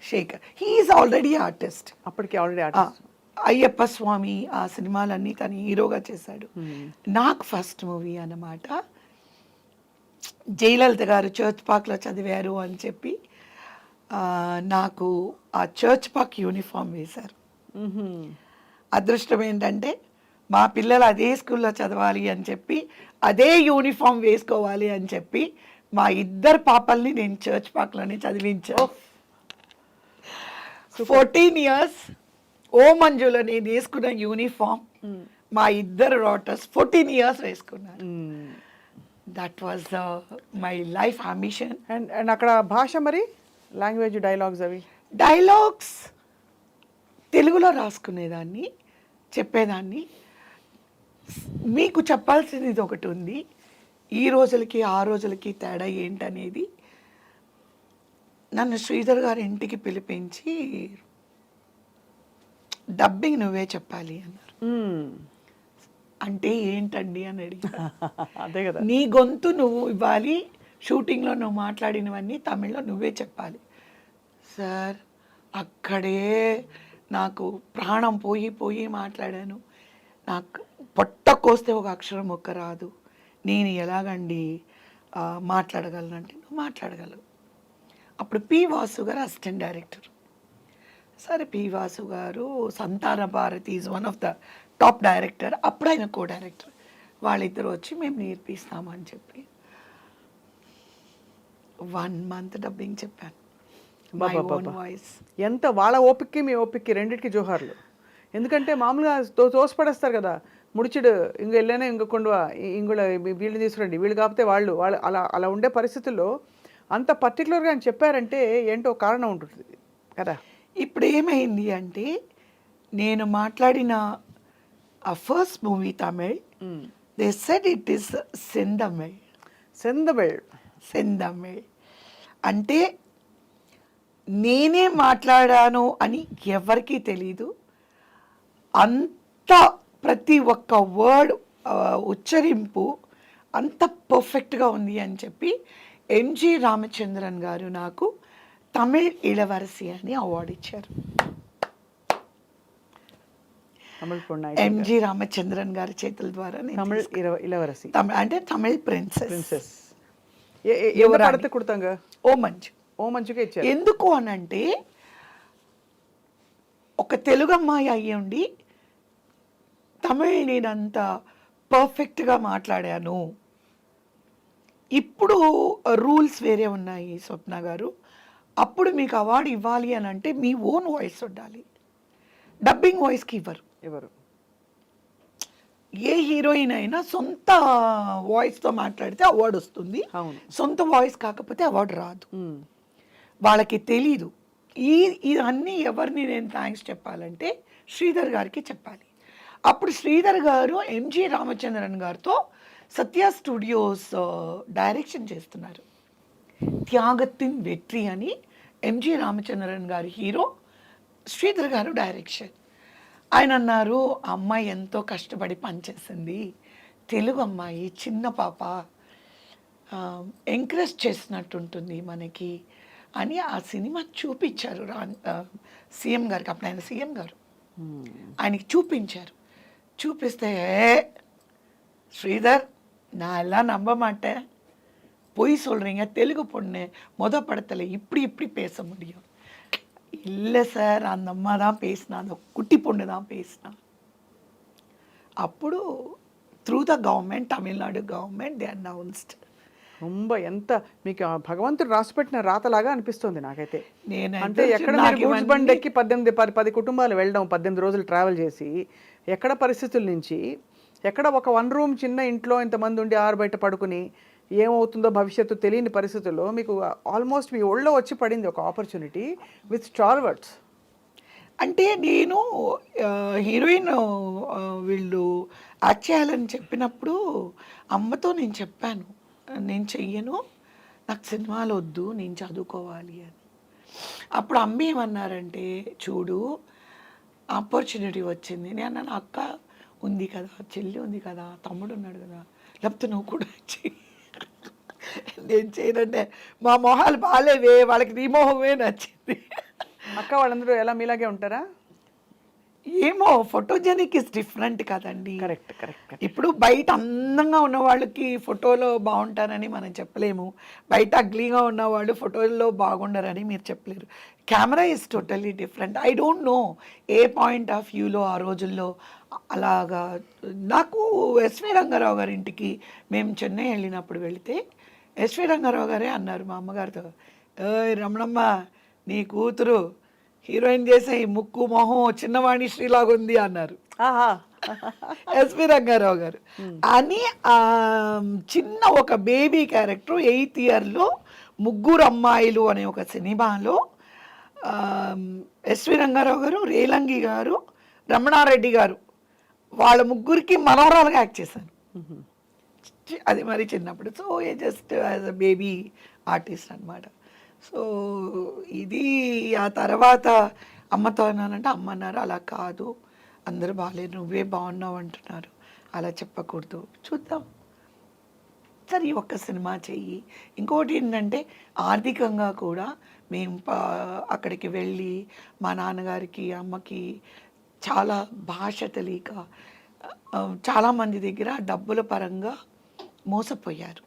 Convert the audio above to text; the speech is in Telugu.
శేఖర్. He is already artist. అప్పటికి ఆల్రెడీ ఆర్టిస్ట్. అయ్యప్ప స్వామి ఆ సినిమాలన్నీ తను హీరోగా చేశాడు. నాకు ఫస్ట్ మూవీ అన్నమాట. జయలలిత గారు చర్చ్ పార్క్లో చదివారు అని చెప్పి నాకు ఆ చర్చ్ పార్క్ యూనిఫామ్ వేశారు. అదృష్టం ఏంటంటే మా పిల్లలు అదే స్కూల్లో చదవాలి అని చెప్పి అదే యూనిఫామ్ వేసుకోవాలి అని చెప్పి మా ఇద్దరు పాపల్ని నేను చర్చ్ పార్క్లోనే చదివించాను. 14 years ఓ మంజులో నేను వేసుకున్న యూనిఫామ్ మా ఇద్దరు డాటర్స్ 14 years వేసుకున్నారు. That was my life ambition. And అక్కడ భాష మరి లాంగ్వేజ్ డైలాగ్స్ అవి డైలాగ్స్ తెలుగులో రాసుకునేదాన్ని, చెప్పేదాన్ని. మీకు చెప్పాల్సింది ఇది ఒకటి ఉంది, ఈ రోజులకి ఆ రోజులకి తేడా ఏంటనేది. నన్ను శ్రీధర్ గారి ఇంటికి పిలిపించి డబ్బింగ్ నువ్వే చెప్పాలి అన్నారు. అంటే ఏంటండి అని అడిగా. అదే కదా, నీ గొంతు నువ్వు ఇవ్వాలి, షూటింగ్లో నువ్వు మాట్లాడినవన్నీ తమిళ్లో నువ్వే చెప్పాలి. సార్ అక్కడే నాకు ప్రాణం పోయి పోయి మాట్లాడాను. నాకు పొట్ట కోస్తే ఒక అక్షరం ఒక్క రాదు. నేను ఎలాగండి మాట్లాడగలనంటే నువ్వు మాట్లాడగలవు. అప్పుడు పి వాసు గారు అసిస్టెంట్ డైరెక్టర్. సరే పి వాసు గారు Santhana Bharathi is one of the top director, అప్పుడు ఆయన కో డైరెక్టర్. వాళ్ళిద్దరు వచ్చి మేము నేర్పిస్తామని చెప్పి 1 month డబ్బింగ్ చెప్పాను. వాయిస్ ఎంత వాళ్ళ ఓపిక్కి మీ ఓపిక్కి రెండింటికి జోహార్లు. ఎందుకంటే మామూలుగా తోసిపడేస్తారు కదా, ముడిచిడు ఇంక వెళ్ళానే ఇంక కొండవా ఇంగుళ వీళ్ళు తీసుకురండి, వీళ్ళు కాకపోతే వాళ్ళు అలా అలా ఉండే పరిస్థితుల్లో అంత పర్టికులర్గా అని చెప్పారంటే ఏంటో కారణం ఉంటుంది కదా. ఇప్పుడు ఏమైంది అంటే నేను మాట్లాడిన ఆ first movie Tamil, they said it is Senthamil. Senthamil అంటే నేనే మాట్లాడాను అని ఎవరికీ తెలీదు. అంత ప్రతి ఒక్క వర్డ్ ఉచ్చరింపు అంత పర్ఫెక్ట్గా ఉంది అని చెప్పి ఎంజి రామచంద్రన్ గారు నాకు తమిళ్ ఇళవరసి అని అవార్డు ఇచ్చారు. ఎంజి రామచంద్రన్ గారి చేతుల ద్వారా తమిళ్ ఇళవరసి అంటే తమిళ్ ప్రిన్సెస్. ఓ మంచుగా ఇచ్చారు. ఎందుకు అనంటే ఒక తెలుగు అమ్మాయి అయ్యండి తమిళ్ నేనంత పర్ఫెక్ట్గా మాట్లాడాను. ఇప్పుడు రూల్స్ వేరే ఉన్నాయి స్వప్న గారు. అప్పుడు మీకు అవార్డు ఇవ్వాలి అని అంటే మీ ఓన్ వాయిస్ ఉండాలి, డబ్బింగ్ వాయిస్కి ఇవ్వరు. ఏ హీరోయిన్ అయినా సొంత వాయిస్తో మాట్లాడితే అవార్డు వస్తుంది, సొంత వాయిస్ కాకపోతే అవార్డు రాదు. వాళ్ళకి తెలీదు. ఇవన్నీ ఎవరిని నేను థ్యాంక్స్ చెప్పాలంటే శ్రీధర్ గారికి చెప్పాలి. అప్పుడు శ్రీధర్ గారు ఎంజి రామచంద్రన్ గారితో సత్య స్టూడియోస్ డైరెక్షన్ చేస్తున్నారు. త్యాగత్తిన్ వెట్రి అని ఎంజి రామచంద్రన్ గారు హీరో, శ్రీధర్ గారు డైరెక్షన్. ఆయన అన్నారు, అమ్మాయి ఎంతో కష్టపడి పనిచేసింది, తెలుగు అమ్మాయి, చిన్న పాప, ఎంకరేజ్ చేసినట్టుంటుంది మనకి అని ఆ సినిమా చూపించారు సీఎం గారికి. అప్పుడు ఆయన సీఎం గారు ఆయనకి చూపించారు. చూపిస్తే ஸ்ரீதர் நான் எல்லாம் நம்ப மாட்டேன், பொய் சொல்கிறீங்க, தெலுங்கு பொண்ணு படத்தில் இப்படி பேச முடியும். இல்லை சார், அந்த அம்மா தான் பேசினா, அந்த குட்டி பொண்ணு தான் பேசினா. అప్పుడు through the government, Tamil Nadu government, they announced. ரொம்ப ఎంత మీకు భగవంతుడు రాసిపెట్టిన రాతలాగా అనిపిస్తుంది నాకైతే. అంటే ఎక్కడ గూడ్స్ బండి ఎక్కి 10 కుటుంబాలు వెళ్ళడం, 18 రోజులు ట్రావెల్ చేసి, ఎక్కడ పరిస్థితుల నుంచి ఎక్కడ ఒక 1 రూమ్ చిన్న ఇంట్లో ఇంతమంది ఉండి ఆరు బయట పడుకుని ఏమవుతుందో భవిష్యత్తు తెలియని పరిస్థితుల్లో మీకు ఆల్మోస్ట్ మీ ఒళ్ళో వచ్చి పడింది ఒక ఆపర్చునిటీ విత్ స్టార్వర్డ్స్. అంటే నేను హీరోయిన్ వీళ్ళు యాక్ట్ చేయాలని చెప్పినప్పుడు అమ్మతో నేను చెప్పాను, నేను చెయ్యను, నాకు సినిమాలు వద్దు, నేను చదువుకోవాలి అని. అప్పుడు అమ్మ ఏమన్నారంటే, చూడు ఆపర్చునిటీ వచ్చింది. నేను అన్నాను, అక్క ఉంది కదా, చెల్లి ఉంది కదా, తమ్ముడు ఉన్నాడు కదా, లేకపోతే నువ్వు కూడా చెయ్యి. నేను చేయనంటే మా మొహాలు బాగాలేవే, వాళ్ళకి నీ మొహమే నచ్చింది. అక్క వాళ్ళందరూ ఎలా మీలాగే ఉంటారా? ఏమో ఫోటోజెనిక్ ఇస్ డిఫరెంట్ కదండి. Correct correct. ఇప్పుడు బయట అందంగా ఉన్న వాళ్ళకి ఫోటోలో బాగుంటారని మనం చెప్పలేము, బయట అగ్లీగా ఉన్న వాళ్ళు ఫోటోల్లో బాగుండరని మీరు చెప్పలేరు. Camera is totally different. I don't know A point of వ్యూలో ఆ రోజుల్లో అలాగా. నాకు ఎస్వి రంగారావు గారి ఇంటికి మేము చెన్నై వెళ్ళినప్పుడు వెళితే ఎస్వి రంగారావు గారే అన్నారు మా అమ్మగారితో, ఏయ్ రమణమ్మ, నీ కూతురు హీరోయిన్ చేసే ఈ ముక్కు మొహం చిన్నవాణి శ్రీలాగా ఉంది అన్నారు ఎస్వి రంగారావు గారు. అని చిన్న ఒక బేబీ క్యారెక్టర్ 8th ఇయర్లో ముగ్గురు అమ్మాయిలు అనే ఒక సినిమాలో ఎస్వి రంగారావు గారు, రేలంగి గారు, రమణారెడ్డి గారు వాళ్ళ ముగ్గురికి మనవరాలుగా యాక్ట్ చేశాను. అది మరి చిన్నప్పుడు. So just as a baby artist అనమాట. సో ఇది ఆ తర్వాత అమ్మతో అన్నానంటే అమ్మ అన్నారు, అలా కాదు, అందరూ బాగాలేరు, నువ్వే బాగున్నావు అంటున్నారు, అలా చెప్పకూడదు, చూద్దాం, సరే ఈ ఒక్క సినిమా చెయ్యి. ఇంకోటి ఏంటంటే ఆర్థికంగా కూడా మేము అక్కడికి వెళ్ళి మా నాన్నగారికి అమ్మకి చాలా భాష తెలియక చాలామంది దగ్గర డబ్బుల పరంగా మోసపోయారు.